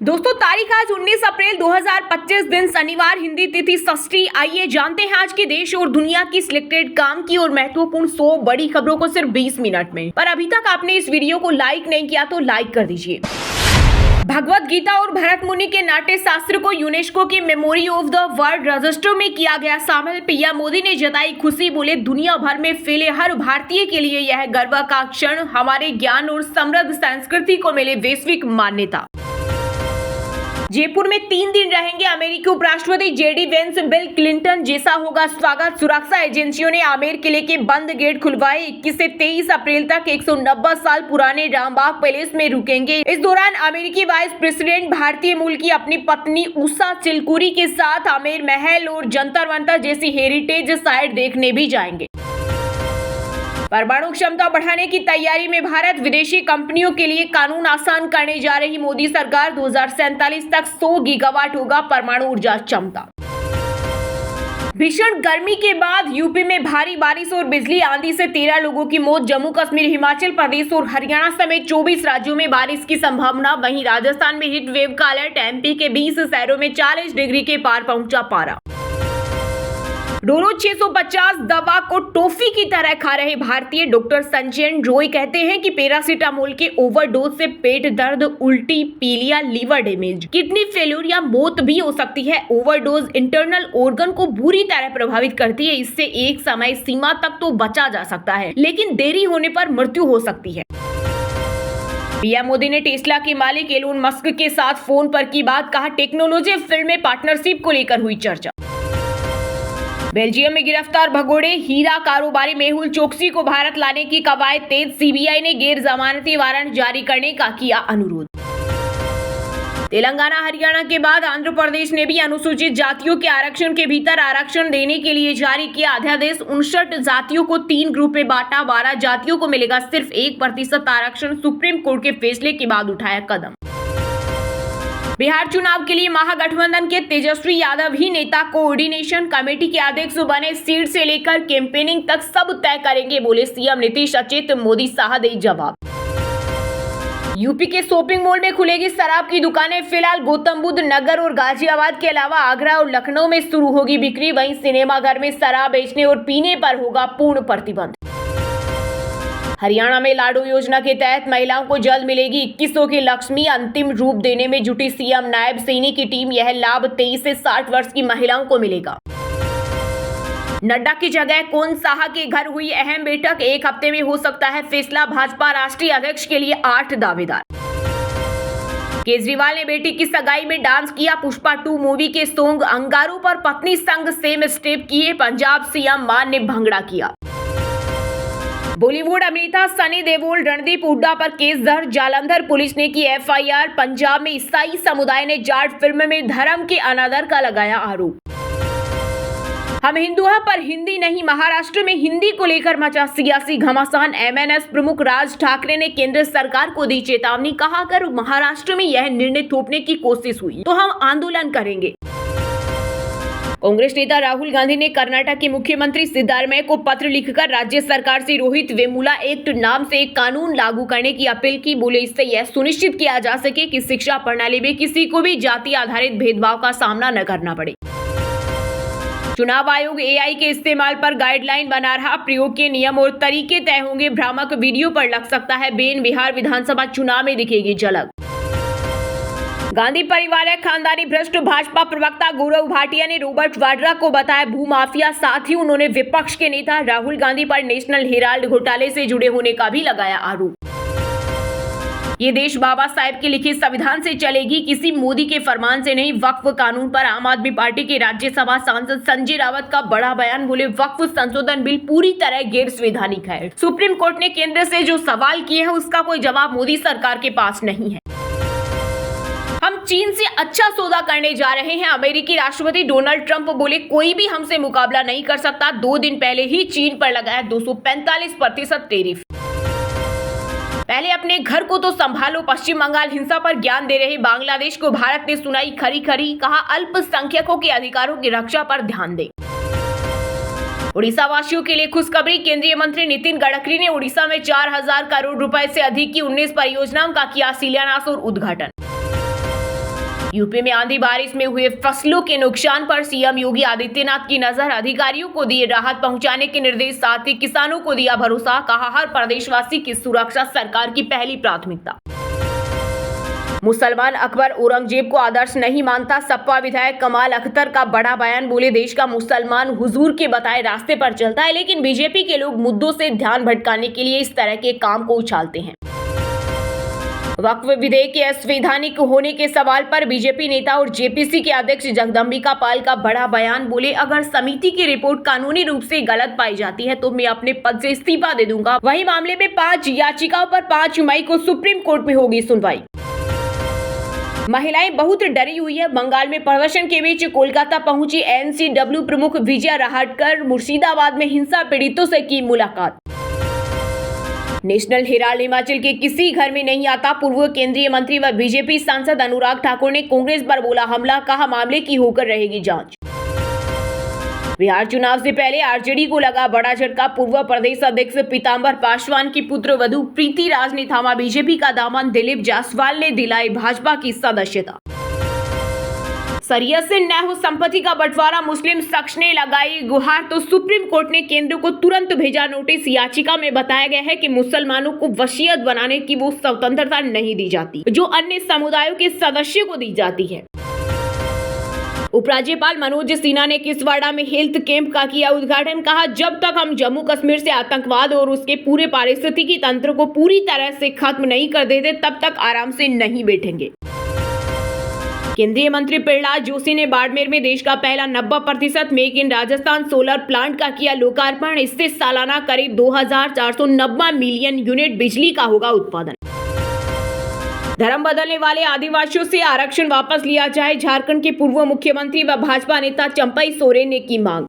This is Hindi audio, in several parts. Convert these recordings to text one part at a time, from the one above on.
दोस्तों तारीख आज 19 अप्रैल 2025 दिन शनिवार, हिंदी तिथि षष्ठी। आइए जानते हैं आज के देश और दुनिया की सिलेक्टेड काम की और महत्वपूर्ण 100 बड़ी खबरों को सिर्फ 20 मिनट में। पर अभी तक आपने इस वीडियो को लाइक नहीं किया तो लाइक कर दीजिए। भगवत गीता और भरत मुनि के नाट्य शास्त्र को यूनेस्को की memory of the world register में किया गया शामिल। पीएम मोदी ने जताई खुशी, बोले दुनिया भर में फैले हर भारतीय के लिए यह गर्व का क्षण, हमारे ज्ञान और समृद्ध संस्कृति को मिले वैश्विक मान्यता। जयपुर में 3 दिन रहेंगे अमेरिकी उपराष्ट्रपति जेडी वेंस। बिल क्लिंटन जैसा होगा स्वागत। सुरक्षा एजेंसियों ने आमेर किले के बंद गेट खुलवाए। 21 से 23 अप्रैल तक 190 साल पुराने रामबाग पैलेस में रुकेंगे। इस दौरान अमेरिकी वाइस प्रेसिडेंट भारतीय मूल की अपनी पत्नी उषा चिलकुरी के साथ आमेर महल और जंतर मंतर जैसी हेरिटेज साइट देखने भी जाएंगे। परमाणु क्षमता बढ़ाने की तैयारी में भारत, विदेशी कंपनियों के लिए कानून आसान करने जा रही मोदी सरकार। 2047 तक 100 गीगावाट होगा परमाणु ऊर्जा क्षमता। भीषण गर्मी के बाद यूपी में भारी बारिश और बिजली आंधी से 13 लोगों की मौत। जम्मू कश्मीर, हिमाचल प्रदेश और हरियाणा समेत 24 राज्यों में बारिश की संभावना। वहीं राजस्थान में हीट वेव का अलर्ट। एमपी के 20 शहरों में 40 डिग्री के पार पहुंचा पारा। डोलो 650 दवा को टॉफी की तरह खा रहे भारतीय। डॉक्टर संजय रॉय कहते हैं कि पैरासीटामोल के ओवरडोज से पेट दर्द, उल्टी, पीलिया, लीवर डैमेज, किडनी फेल्योर या मौत भी हो सकती है। ओवरडोज इंटरनल ऑर्गन को बुरी तरह प्रभावित करती है। इससे एक समय सीमा तक तो बचा जा सकता है, लेकिन देरी होने पर मृत्यु हो सकती है। पीएम मोदी ने टेस्ला के मालिक एलोन मस्क के साथ फोन पर की बात। कहा टेक्नोलॉजी फील्ड में पार्टनरशिप को लेकर हुई चर्चा। बेल्जियम में गिरफ्तार भगोड़े हीरा कारोबारी मेहुल चोकसी को भारत लाने की कवायद तेज। सीबीआई ने गैर जमानती वारंट जारी करने का किया अनुरोध। तेलंगाना, हरियाणा के बाद आंध्र प्रदेश ने भी अनुसूचित जातियों के आरक्षण के भीतर आरक्षण देने के लिए जारी किया अध्यादेश। 59 जातियों को 3 ग्रुप में बांटा। 12 जातियों को मिलेगा सिर्फ 1% आरक्षण। सुप्रीम कोर्ट के फैसले के बाद उठाया कदम। बिहार चुनाव के लिए महागठबंधन के तेजस्वी यादव ही नेता कोऑर्डिनेशन कमेटी के अध्यक्ष बने। सीट से लेकर कैंपेनिंग तक सब तय करेंगे, बोले सीएम नीतीश। अचेत मोदी शाह दे जवाब। यूपी के शॉपिंग मॉल में खुलेगी शराब की दुकानें। फिलहाल गौतम बुद्ध नगर और गाजियाबाद के अलावा आगरा और लखनऊ में शुरू होगी बिक्री। वहीं सिनेमाघर में शराब बेचने और पीने पर होगा पूर्ण प्रतिबंध। हरियाणा में लाडो योजना के तहत महिलाओं को जल्द मिलेगी 2100 की लक्ष्मी। अंतिम रूप देने में जुटी सीएम नायब सैनी की टीम। यह लाभ 23 से 60 वर्ष की महिलाओं को मिलेगा। नड्डा की जगह कौन साहा के घर हुई अहम बैठक। 1 हफ्ते में हो सकता है फैसला। भाजपा राष्ट्रीय अध्यक्ष के लिए 8 दावेदार। केजरीवाल ने बेटी की सगाई में डांस किया। पुष्पा 2 मूवी के सॉन्ग अंगारों पर पत्नी संग सेम स्टेप किए। पंजाब सीएम मान ने भंगड़ा किया। बॉलीवुड अभिनेता सनी देओल, रणदीप हुड्डा पर केस दर्ज। जालंधर पुलिस ने की एफआईआर। पंजाब में ईसाई समुदाय ने जाट फिल्म में धर्म के अनादर का लगाया आरोप। हम हिंदू हैं पर हिंदी नहीं। महाराष्ट्र में हिंदी को लेकर मचा सियासी घमासान। एमएनएस प्रमुख राज ठाकरे ने केंद्र सरकार को दी चेतावनी। कहा अगर महाराष्ट्र में यह निर्णय थोपने की कोशिश हुई तो हम आंदोलन करेंगे। कांग्रेस नेता राहुल गांधी ने कर्नाटक के मुख्यमंत्री सिद्धारमैया को पत्र लिखकर राज्य सरकार से रोहित वेमुला एक्ट नाम से एक कानून लागू करने की अपील की। बोले इससे यह सुनिश्चित किया जा सके कि शिक्षा प्रणाली में किसी को भी जाति आधारित भेदभाव का सामना न करना पड़े। चुनाव आयोग एआई के इस्तेमाल पर गाइडलाइन बना रहा। प्रयोग के नियम और तरीके तय होंगे। भ्रामक वीडियो पर लग सकता है बैन। बिहार विधानसभा चुनाव में दिखेगी झलक। गांधी परिवार है खानदानी भ्रष्ट। भाजपा प्रवक्ता गौरव भाटिया ने रॉबर्ट वाड्रा को बताया भूमाफिया। साथ ही उन्होंने विपक्ष के नेता राहुल गांधी पर नेशनल हेराल्ड घोटाले से जुड़े होने का भी लगाया आरोप। ये देश बाबा साहेब के लिखे संविधान से चलेगी, किसी मोदी के फरमान से नहीं। वक्फ कानून पर आम आदमी पार्टी के राज्यसभा सांसद संजय रावत का बड़ा बयान। बोले वक्फ संशोधन बिल पूरी तरह गैर संवैधानिक है। सुप्रीम कोर्ट ने केंद्र से जो सवाल किए हैं उसका कोई जवाब मोदी सरकार के पास नहीं है। हम चीन से अच्छा सौदा करने जा रहे हैं। अमेरिकी राष्ट्रपति डोनाल्ड ट्रंप बोले कोई भी हमसे मुकाबला नहीं कर सकता। 2 दिन पहले ही चीन पर लगाया 245% टैरिफ। पहले अपने घर को तो संभालो। पश्चिम बंगाल हिंसा पर ज्ञान दे रहे बांग्लादेश को भारत ने सुनाई खरी खरी। कहा अल्पसंख्यकों के अधिकारों की रक्षा पर ध्यान दे। उड़ीसा वासियों के लिए खुशखबरी। केंद्रीय मंत्री नितिन गडकरी ने उड़ीसा में 4000 करोड़ रुपए से अधिक की 19 परियोजनाओं का किया शिलान्यास और उद्घाटन। यूपी में आंधी बारिश में हुए फसलों के नुकसान पर सीएम योगी आदित्यनाथ की नजर, अधिकारियों को दिए राहत पहुंचाने के निर्देश, साथ ही किसानों को दिया भरोसा, कहा हर प्रदेशवासी की सुरक्षा सरकार की पहली प्राथमिकता। मुसलमान अकबर औरंगजेब को आदर्श नहीं मानता, सपा विधायक कमाल अख्तर का बड़ा बयान, बोले देश का मुसलमान हुजूर के बताए रास्ते पर चलता है, लेकिन बीजेपी के लोग मुद्दों से ध्यान भटकाने के लिए इस तरह के काम को उछालते हैं। वक्फ विधेयक के असंवैधानिक होने के सवाल पर बीजेपी नेता और जेपीसी के अध्यक्ष जगदम्बिका पाल का बड़ा बयान, बोले अगर समिति की रिपोर्ट कानूनी रूप से गलत पाई जाती है तो मैं अपने पद से इस्तीफा दे दूंगा। वहीं मामले में 5 याचिकाओं पर 5 मई को सुप्रीम कोर्ट में होगी सुनवाई। महिलाएं बहुत डरी हुई है, बंगाल में प्रदर्शन के बीच कोलकाता पहुंची एनसीडब्ल्यू प्रमुख विजया राहटकर, मुर्शिदाबाद में हिंसा पीड़ितों से की मुलाकात। नेशनल हेराल्ड हिमाचल के किसी घर में नहीं आता, पूर्व केंद्रीय मंत्री व बीजेपी सांसद अनुराग ठाकुर ने कांग्रेस पर बोला हमला, कहा मामले की होकर रहेगी जांच। बिहार चुनाव से पहले आरजेडी को लगा बड़ा झटका, पूर्व प्रदेश अध्यक्ष पीताम्बर पासवान की पुत्रवधू प्रीति राज ने थामा बीजेपी का दामन, दिलीप जायसवाल ने दिलाई भाजपा की सदस्यता। शरीयत से न हो संपत्ति का बंटवारा, मुस्लिम शख्स ने लगाई गुहार तो सुप्रीम कोर्ट ने केंद्र को तुरंत भेजा नोटिस। याचिका में बताया गया है कि मुसलमानों को वसीयत बनाने की वो स्वतंत्रता नहीं दी जाती जो अन्य समुदायों के सदस्यों को दी जाती है। उपराज्यपाल मनोज सिन्हा ने किसवाड़ा में हेल्थ कैंप का किया उद्घाटन, कहा जब तक हम जम्मू कश्मीर से आतंकवाद और उसके पूरे पारिस्थितिकी तंत्र को पूरी तरह से खत्म नहीं कर देते तब तक आराम से नहीं बैठेंगे। केंद्रीय मंत्री प्रहलाद जोशी ने बाड़मेर में देश का पहला 90% make in Rajasthan solar plant का किया लोकार्पण, इससे सालाना करीब 2490 मिलियन यूनिट बिजली का होगा उत्पादन। धर्म बदलने वाले आदिवासियों से आरक्षण वापस लिया जाए, झारखंड के पूर्व मुख्यमंत्री व भाजपा नेता चंपई सोरेन ने की मांग।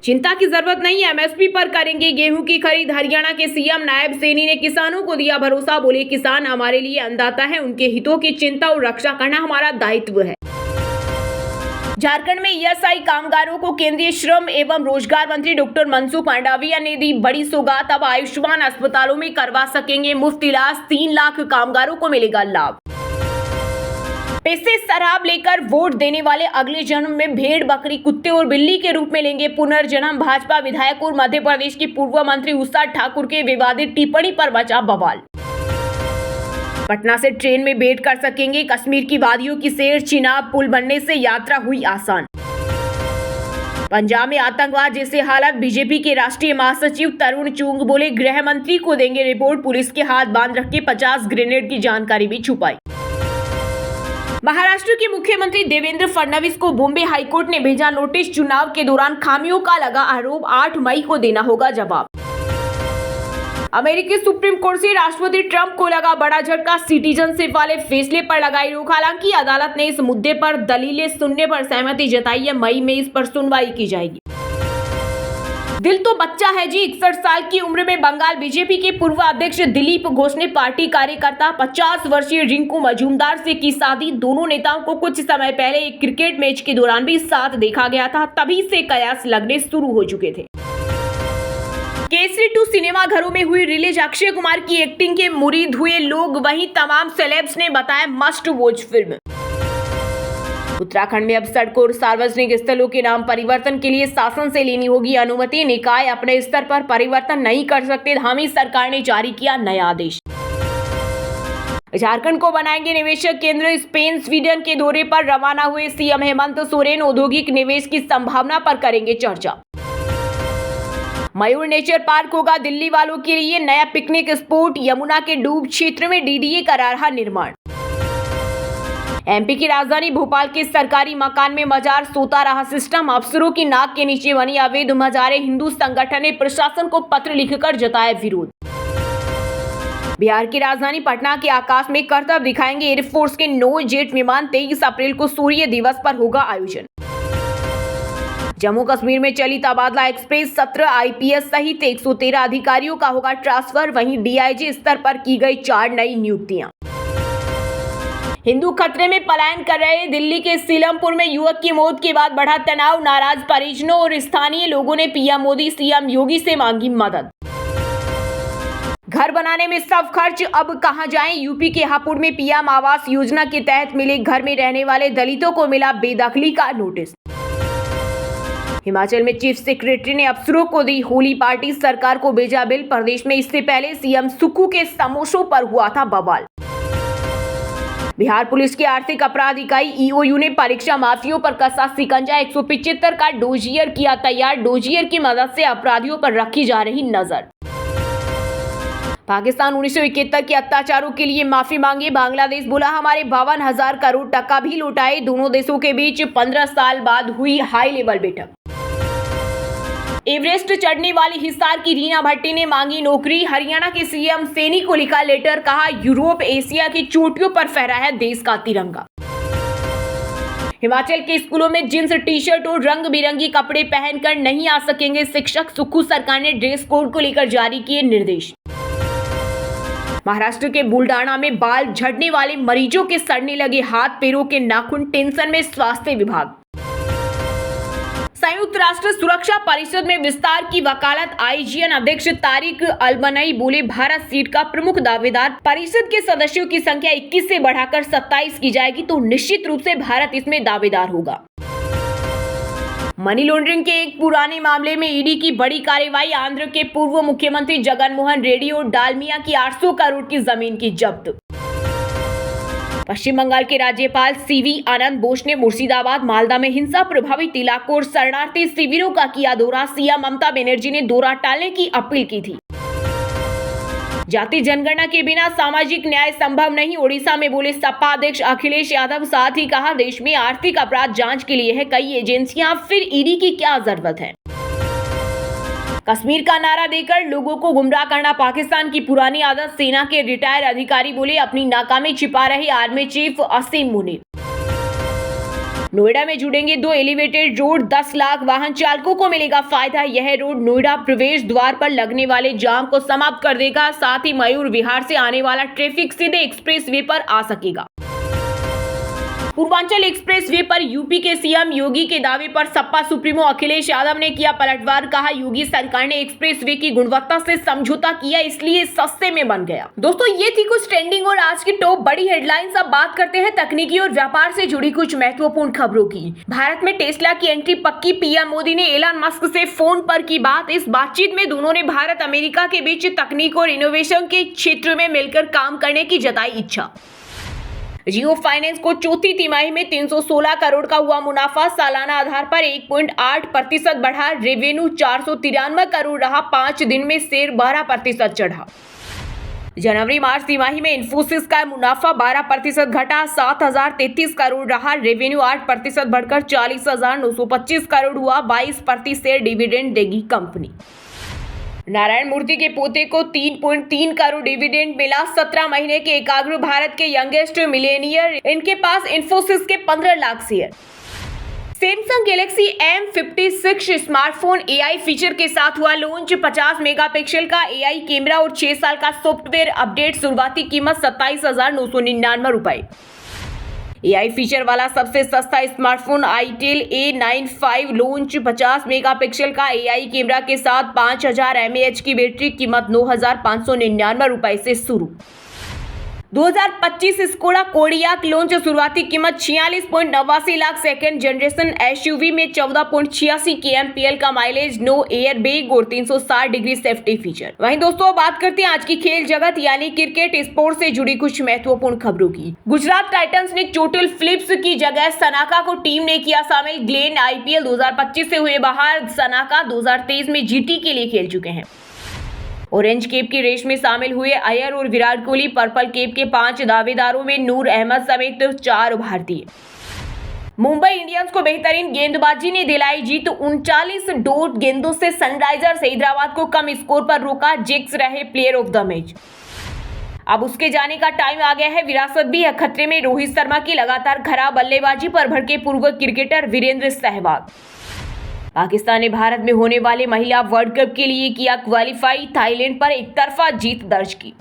चिंता की जरूरत नहीं, एमएसपी पर करेंगे गेहूं की खरीद, हरियाणा के सीएम नायब सैनी ने किसानों को दिया भरोसा, बोले किसान हमारे लिए अन्नदाता है, उनके हितों की चिंता और रक्षा करना हमारा दायित्व है। झारखंड में ईएसआई कामगारों को केंद्रीय श्रम एवं रोजगार मंत्री डॉक्टर मनसुख मांडविया ने दी बड़ी सौगात, अब आयुष्मान अस्पतालों में करवा सकेंगे मुफ्त इलाज, 3 लाख कामगारों को मिलेगा लाभ। पैसे शराब लेकर वोट देने वाले अगले जन्म में भेड़, बकरी, कुत्ते और बिल्ली के रूप में लेंगे पुनर्जन्म, भाजपा विधायक और मध्य प्रदेश की पूर्व मंत्री उषा ठाकुर के विवादित टिप्पणी पर मचा बवाल। पटना से ट्रेन में बैठ कर सकेंगे कश्मीर की वादियों की सैर, चिनाब पुल बनने से यात्रा हुई आसान। पंजाब में आतंकवाद जैसे हालात, बीजेपी के राष्ट्रीय महासचिव तरुण चुंग बोले गृह मंत्री को देंगे रिपोर्ट, पुलिस के हाथ बांध रखे 50 ग्रेनेड की जानकारी भी छुपाई। महाराष्ट्र के मुख्यमंत्री देवेंद्र फडणवीस को बॉम्बे हाईकोर्ट ने भेजा नोटिस, चुनाव के दौरान खामियों का लगा आरोप, 8 मई को देना होगा जवाब। अमेरिकी सुप्रीम कोर्ट से राष्ट्रपति ट्रंप को लगा बड़ा झटका, सिटीजनशिप वाले फैसले पर लगाई रोक, हालांकि अदालत ने इस मुद्दे पर दलीलें सुनने पर सहमति जताई है, मई में इस पर सुनवाई की जाएगी। दिल तो बच्चा है जी, 61 साल की उम्र में बंगाल बीजेपी के पूर्व अध्यक्ष दिलीप घोष ने पार्टी कार्यकर्ता 50 वर्षीय रिंकू मजूमदार से की शादी। दोनों नेताओं को कुछ समय पहले एक क्रिकेट मैच के दौरान भी साथ देखा गया था, तभी से कयास लगने शुरू हो चुके थे। केसरी 2 सिनेमा घरों में हुई रिलीज, अक्षय कुमार की एक्टिंग के मुरीद हुए लोग, वहीं तमाम सेलेब्स ने बताया मस्ट वॉच फिल्म। उत्तराखंड में अब सड़कों और सार्वजनिक स्थलों के नाम परिवर्तन के लिए शासन से लेनी होगी अनुमति, निकाय अपने स्तर पर परिवर्तन नहीं कर सकते, धामी सरकार ने जारी किया नया आदेश। झारखंड को बनाएंगे निवेशक केंद्र, स्पेन स्वीडन के दौरे पर रवाना हुए सीएम हेमंत सोरेन, औद्योगिक निवेश की संभावना पर करेंगे चर्चा। मयूर नेचर पार्क होगा दिल्ली वालों के लिए नया पिकनिक स्पॉट, यमुना के डूब क्षेत्र में डीडीए करा रहा निर्माण। एमपी की राजधानी भोपाल के सरकारी मकान में मजार, सोता रहा सिस्टम, अफसरों की नाक के नीचे बनी अवैध मजारें, हिंदू संगठन ने प्रशासन को पत्र लिखकर जताया विरोध। बिहार की राजधानी पटना के आकाश में करतब दिखाएंगे एयरफोर्स के 9 जेट विमान, 23 अप्रैल को सूर्य दिवस पर होगा आयोजन। जम्मू कश्मीर में चली तबादला एक्सप्रेस, 17 आईपीएस सहित 113 अधिकारियों का होगा ट्रांसफर, वहीं डीआईजी स्तर पर की गई 4 नई नियुक्तियां। हिंदू खतरे में पलायन कर रहे दिल्ली के सीलमपुर में युवक की मौत के बाद बढ़ा तनाव, नाराज परिजनों और स्थानीय लोगों ने पीएम मोदी सीएम योगी से मांगी मदद। घर बनाने में सब खर्च अब कहां जाएं? यूपी के हापुड़ में पीएम आवास योजना के तहत मिले घर में रहने वाले दलितों को मिला बेदखली का नोटिस। हिमाचल में चीफ सेक्रेटरी ने अफसरों को दी होली पार्टी, सरकार को भेजा बिल। प्रदेश में इससे पहले सीएम सुक्खू के समोसों पर हुआ था बवाल। बिहार पुलिस की आर्थिक अपराध इकाई ईओयू ने परीक्षा माफियों पर कसा शिकंजा। 175 का डोजियर किया तैयार। डोजियर की मदद से अपराधियों पर रखी जा रही नजर। पाकिस्तान 1971 के अत्याचारों के लिए माफी मांगी। बांग्लादेश बोला हमारे 52,000 करोड़ टका भी लौटाए। दोनों देशों के बीच 15 साल बाद हुई हाई लेवल बैठक। एवरेस्ट चढ़ने वाली हिसार की रीना भट्टी ने मांगी नौकरी। हरियाणा के सीएम सैनी को लिखा लेटर, कहा यूरोप एशिया की चोटियों पर फहराया देश का तिरंगा। हिमाचल के स्कूलों में जींस टी शर्ट और रंग बिरंगी कपड़े पहनकर नहीं आ सकेंगे शिक्षक। सुक्खू सरकार ने ड्रेस कोड को लेकर जारी किए निर्देश। महाराष्ट्र के बुलडाना में बाल झड़ने वाले मरीजों के सड़ने लगे हाथ पैरों के नाखून, टेंशन में स्वास्थ्य विभाग। संयुक्त राष्ट्र सुरक्षा परिषद में विस्तार की वकालत। आईजीएन अध्यक्ष तारिक अलबनई बोले भारत सीट का प्रमुख दावेदार। परिषद के सदस्यों की संख्या 21 से बढ़ाकर 27 की जाएगी तो निश्चित रूप से भारत इसमें दावेदार होगा। मनी लॉन्ड्रिंग के एक पुराने मामले में ईडी की बड़ी कार्रवाई। आंध्र के पूर्व मुख्यमंत्री जगनमोहन रेड्डी और डालमिया की 800 करोड़ की जमीन की जब्त। पश्चिम बंगाल के राज्यपाल सीवी आनंद बोस ने मुर्शिदाबाद मालदा में हिंसा प्रभावित इलाकों और शरणार्थी शिविरों का किया दौरा। सीएम ममता बनर्जी ने दौरा टालने की अपील की थी। जाति जनगणना के बिना सामाजिक न्याय संभव नहीं, ओडिशा में बोले सपा अध्यक्ष अखिलेश यादव। साथ ही कहा देश में आर्थिक अपराध जांच के लिए है कई एजेंसियां, फिर ईडी की क्या जरूरत है। कश्मीर का नारा देकर लोगों को गुमराह करना पाकिस्तान की पुरानी आदत। सेना के रिटायर अधिकारी बोले अपनी नाकामी छिपा रहे आर्मी चीफ असीम मुनीर। नोएडा में जुड़ेंगे 2 एलिवेटेड रोड, 10 लाख वाहन चालकों को मिलेगा फायदा। यह रोड नोएडा प्रवेश द्वार पर लगने वाले जाम को समाप्त कर देगा। साथ ही मयूर विहार से आने वाला ट्रैफिक सीधे एक्सप्रेस वे पर आ सकेगा। पूर्वांचल एक्सप्रेस वे पर यूपी के सीएम योगी के दावे पर सपा सुप्रीमो अखिलेश यादव ने किया पलटवार। कहा योगी सरकार ने एक्सप्रेस वे की गुणवत्ता से समझौता किया, इसलिए सस्ते में बन गया। दोस्तों ये थी कुछ ट्रेंडिंग और आज की टॉप बड़ी हेडलाइंस। अब बात करते हैं तकनीकी और व्यापार से जुड़ी कुछ महत्वपूर्ण खबरों की। भारत में टेस्ला की एंट्री पक्की। पीएम मोदी ने एलन मस्क से फोन पर की बात। इस बातचीत में दोनों ने भारत अमेरिका के बीच तकनीक और इनोवेशन के क्षेत्र में मिलकर काम करने की जताई इच्छा। जियो फाइनेंस को चौथी तिमाही में 316 करोड़ का हुआ मुनाफा। सालाना आधार पर 1.8% बढ़ा। रेवेन्यू 493 करोड़ रहा। 5 दिन में शेयर 12% चढ़ा। जनवरी मार्च तिमाही में इन्फोसिस का मुनाफा 12% घटा, 7,033 करोड़ रहा। रेवेन्यू 8% बढ़कर 40,925 करोड़ हुआ। 22% शेयर डिविडेंड देगी कंपनी। नारायण मूर्ति के पोते को 3.3 करोड़ डिविडेंड मिला। 17 महीने के एकाग्र भारत के यंगेस्ट मिलेनियर। इनके पास इन्फोसिस के 15 lakh share. Samsung Galaxy M56 smartphone AI feature के साथ हुआ लॉन्च। 50 मेगापिक्सल का एआई कैमरा और 6 साल का सॉफ्टवेयर अपडेट। शुरुआती कीमत 27,999 रुपए। एआई फीचर वाला सबसे सस्ता smartphone itel A95 launch. 50 megapixel का एआई कैमरा के साथ 5000 mAh की बैटरी। कीमत 9,599 रुपए से शुरू। 2025 स्कोडा कोडियाक लॉन्च। शुरुआती कीमत 46.89 लाख। सेकेंड जनरेशन एसयूवी में 14.86 kmpl का माइलेज, नो एयर बैग और 360 डिग्री सेफ्टी फीचर। वहीं दोस्तों बात करते हैं आज की खेल जगत यानी क्रिकेट स्पोर्ट से जुड़ी कुछ महत्वपूर्ण खबरों की। गुजरात टाइटंस ने चोटिल फिलिप्स की जगह सनाका को टीम ने किया शामिल। ग्लेन आईपीएल 2025 से हुए बाहर। सनाका 2023 में जीटी के लिए खेल चुके हैं। ऑरेंज कैप की रेस में शामिल हुए अय्यर और विराट कोहली। पर्पल कैप के 5 दावेदारों में नूर अहमद समेत 4 भारतीय। मुंबई इंडियंस को बेहतरीन गेंदबाजी ने दिलाई जीत। 39 डॉट गेंदों से सनराइजर्स हैदराबाद को कम स्कोर पर रोका। जेक्स रहे प्लेयर ऑफ द मैच। अब उसके जाने का टाइम आ गया है। विरासत भी है खतरे में। रोहित शर्मा की लगातार खराब बल्लेबाजी पर भड़के पूर्व क्रिकेटर वीरेंद्र सहवाग। पाकिस्तान ने भारत में होने वाले महिला वर्ल्ड कप के लिए किया क्वालिफाई। थाईलैंड पर एकतरफा जीत दर्ज की।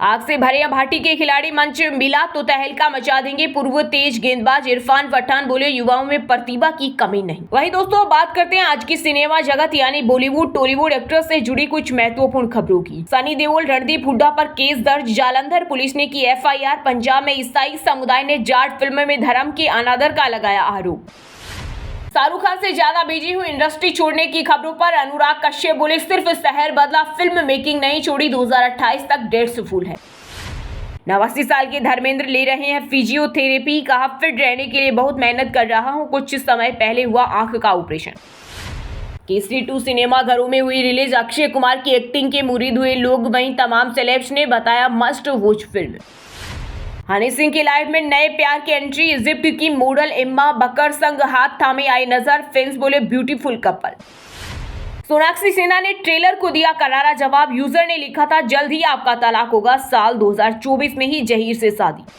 आग से भरे भाटी के खिलाड़ी मंच मिला तो तहलका मचा देंगे। पूर्व तेज गेंदबाज इरफान पठान बोले, युवाओं में प्रतिभा की कमी नहीं। वहीं दोस्तों बात करते हैं आज की सिनेमा जगत यानी बॉलीवुड टॉलीवुड एक्ट्रेस से जुड़ी कुछ महत्वपूर्ण खबरों की। सनी देओल रणदीप हुड्डा पर केस दर्ज, जालंधर पुलिस ने की FIR। पंजाब में ईसाई समुदाय ने जाट फिल्म में धर्म के अनादर का लगाया आरोप। शाहरुख खान से ज्यादा बिजी हुई इंडस्ट्री छोड़ने की खबरों पर अनुराग कश्यप बोले, सिर्फ शहर बदला, फिल्म मेकिंग नहीं छोड़ी, 2028 तक डेट्स फुल है। 89 साल के धर्मेंद्र ले रहे हैं फिजियोथेरेपी, कहा फिट रहने के लिए बहुत मेहनत कर रहा हूं, कुछ समय पहले हुआ आंख का ऑपरेशन। केसरी 2 सिनेमा घरों में हुई रिलीज, अक्षय कुमार की एक्टिंग के मुरीद हुए लोग, वहीं तमाम सेलेब्स ने बताया must watch film. Honey Singh की लाइफ में नए प्यार की एंट्री, इजिप्ट की मॉडल इम्मा बकर संग हाथ थामे आई नजर, फैंस बोले ब्यूटीफुल कपल। सोनाक्षी सिन्हा ने ट्रेलर को दिया करारा जवाब, यूजर ने लिखा था जल्द ही आपका तलाक होगा, साल 2024 में ही जहीर से शादी।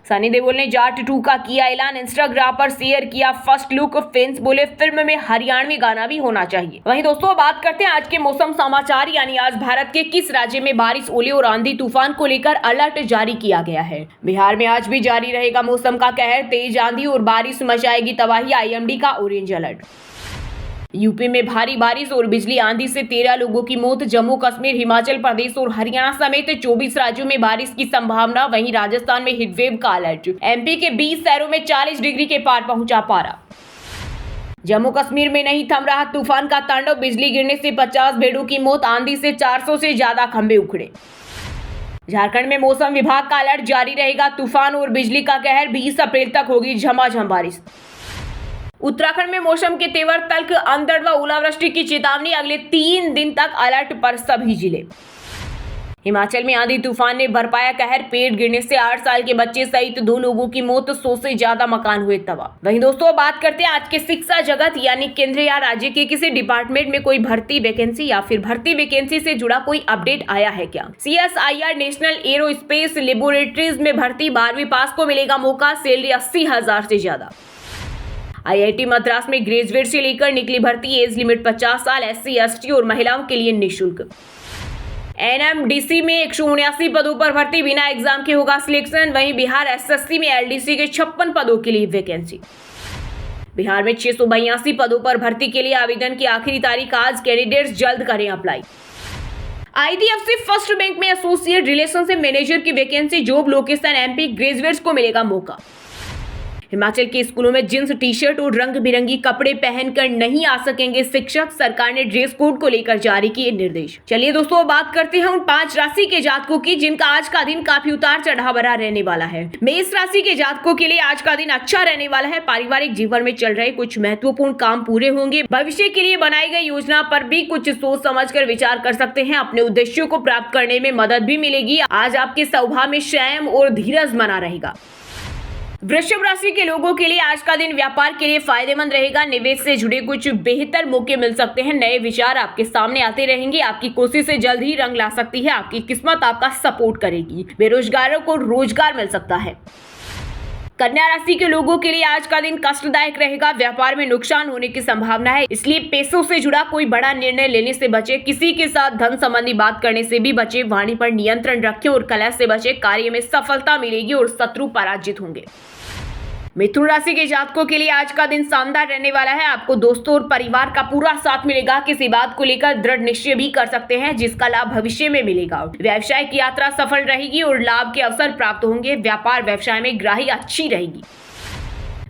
सनी देओल ने जाट 2 का किया ऐलान, इंस्टाग्राम पर शेयर किया फर्स्ट लुक, फैंस बोले फिल्म में हरियाणवी गाना भी होना चाहिए। वहीं दोस्तों बात करते हैं आज के मौसम समाचार, यानी आज भारत के किस राज्य में बारिश, ओले और आंधी तूफान को लेकर अलर्ट जारी किया गया है। बिहार में आज भी जारी रहेगा मौसम का कहर, तेज आंधी और बारिश मचाएगी तबाही, IMD का ऑरेंज अलर्ट। यूपी में भारी बारिश और बिजली आंधी से 13 लोगों की मौत, जम्मू कश्मीर, हिमाचल प्रदेश और हरियाणा समेत 24 राज्यों में बारिश की संभावना। वहीं राजस्थान में हीटवेव का अलर्ट, MP के 20 शहरों में 40 डिग्री के पार पहुंचा पारा। जम्मू कश्मीर में नहीं थम रहा तूफान का तांडव, बिजली गिरने से 50 भेड़ों की मौत, आंधी से 400 से ज्यादा खंभे उखड़े। झारखंड में मौसम विभाग का अलर्ट जारी रहेगा, तूफान और बिजली का कहर, 20 अप्रैल तक होगी झमाझम बारिश। उत्तराखंड में मौसम के तेवर तल्ख, अंधड़ व ओलावृष्टि की चेतावनी, अगले 3 दिन तक अलर्ट पर सभी जिले। हिमाचल में आंधी तूफान ने बरपाया कहर, पेड़ गिरने से 8 साल के बच्चे सहित 2 लोगों की मौत, 100 से ज्यादा मकान हुए तबाह। वहीं दोस्तों बात करते हैं आज के शिक्षा जगत यानी केंद्र या राज्य के किसी डिपार्टमेंट में कोई भर्ती वैकेंसी या फिर भर्ती वैकेंसी से जुड़ा कोई अपडेट आया है क्या। CSIR नेशनल एरोस्पेस लेबोरेटरीज में भर्ती, 12वीं पास को मिलेगा मौका, सैलरी 80,000 से ज्यादा। IIT मद्रास में ग्रेजुएट से लेकर निकली भर्ती, एज लिमिट 50 साल, SC ST और महिलाओं के लिए निःशुल्क। NMDC में 179 पदों पर भर्ती, बिना एग्जाम के होगा सिलेक्शन। वहीं बिहार SSC में LDC के 56 पदों के लिए वैकेंसी। बिहार में 682 पदों पर भर्ती के लिए आवेदन की आखिरी तारीख आज, कैंडिडेट्स जल्द करें अप्लाई। IDFC फर्स्ट बैंक में एसोसिएट रिलेशनशिप मैनेजर की vacancy, job location MP, graduates को मिलेगा मौका। हिमाचल के स्कूलों में जींस टी शर्ट और रंग बिरंगी कपड़े पहनकर नहीं आ सकेंगे शिक्षक, सरकार ने ड्रेस कोड को लेकर जारी किए निर्देश। चलिए दोस्तों बात करते हैं उन 5 राशि के जातकों की जिनका आज का दिन काफी उतार चढ़ाव भरा रहने वाला है। मेष राशि के जातकों के लिए आज का दिन अच्छा रहने वाला है। पारिवारिक जीवन में चल रहे कुछ महत्वपूर्ण काम पूरे होंगे। भविष्य के लिए बनाई गई योजना पर भी कुछ सोच समझ कर विचार कर सकते हैं। अपने उद्देश्यों को प्राप्त करने में मदद भी मिलेगी। आज आपके स्वभाव में संयम और धीरज बना रहेगा। वृषभ राशि के लोगों के लिए आज का दिन व्यापार के लिए फायदेमंद रहेगा। निवेश से जुड़े कुछ बेहतर मौके मिल सकते हैं। नए विचार आपके सामने आते रहेंगे। आपकी कोशिश से जल्द ही रंग ला सकती है। आपकी किस्मत आपका सपोर्ट करेगी। बेरोजगारों को रोजगार मिल सकता है। कन्या राशि के लोगों के लिए आज का दिन कष्टदायक रहेगा। व्यापार में नुकसान होने की संभावना है, इसलिए पैसों से जुड़ा कोई बड़ा निर्णय लेने से बचे। किसी के साथ धन संबंधी बात करने से भी बचे। वाणी पर नियंत्रण रखें और कलह से बचे। कार्य में सफलता मिलेगी और शत्रु पराजित होंगे। मिथुन राशि के जातकों के लिए आज का दिन शानदार रहने वाला है। आपको दोस्तों और परिवार का पूरा साथ मिलेगा। किसी बात को लेकर दृढ़ निश्चय भी कर सकते हैं जिसका लाभ भविष्य में मिलेगा। व्यवसाय की यात्रा सफल रहेगी और लाभ के अवसर प्राप्त होंगे। व्यापार व्यवसाय में ग्राही अच्छी रहेगी।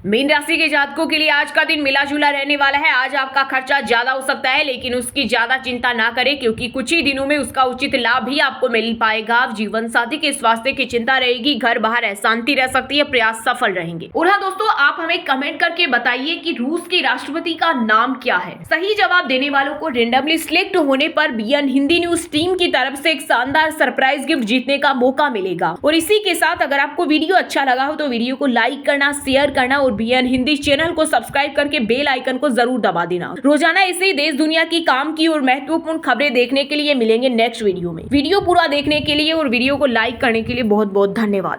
मीन राशि के जातकों के लिए आज का दिन मिला जुला रहने वाला है। आज आपका खर्चा ज्यादा हो सकता है, लेकिन उसकी ज्यादा चिंता ना करें क्योंकि कुछ ही दिनों में उसका उचित लाभ भी आपको मिल पाएगा। जीवन साथी के स्वास्थ्य की चिंता रहेगी। घर बाहर अशांति रह सकती है। प्रयास सफल रहेंगे। और हाँ दोस्तों, आप हमें कमेंट करके बताइए कि रूस के राष्ट्रपति का नाम क्या है। सही जवाब देने वालों को रेंडमली सिलेक्ट होने पर BN हिंदी न्यूज टीम की तरफ से एक शानदार सरप्राइज गिफ्ट जीतने का मौका मिलेगा। और इसी के साथ अगर आपको वीडियो अच्छा लगा हो तो वीडियो को लाइक करना, शेयर करना और BN हिंदी चैनल को सब्सक्राइब करके बेल आइकन को जरूर दबा देना। रोजाना ऐसे देश दुनिया की काम की और महत्वपूर्ण खबरें देखने के लिए मिलेंगे नेक्स्ट वीडियो में। वीडियो पूरा देखने के लिए और वीडियो को लाइक करने के लिए बहुत बहुत धन्यवाद।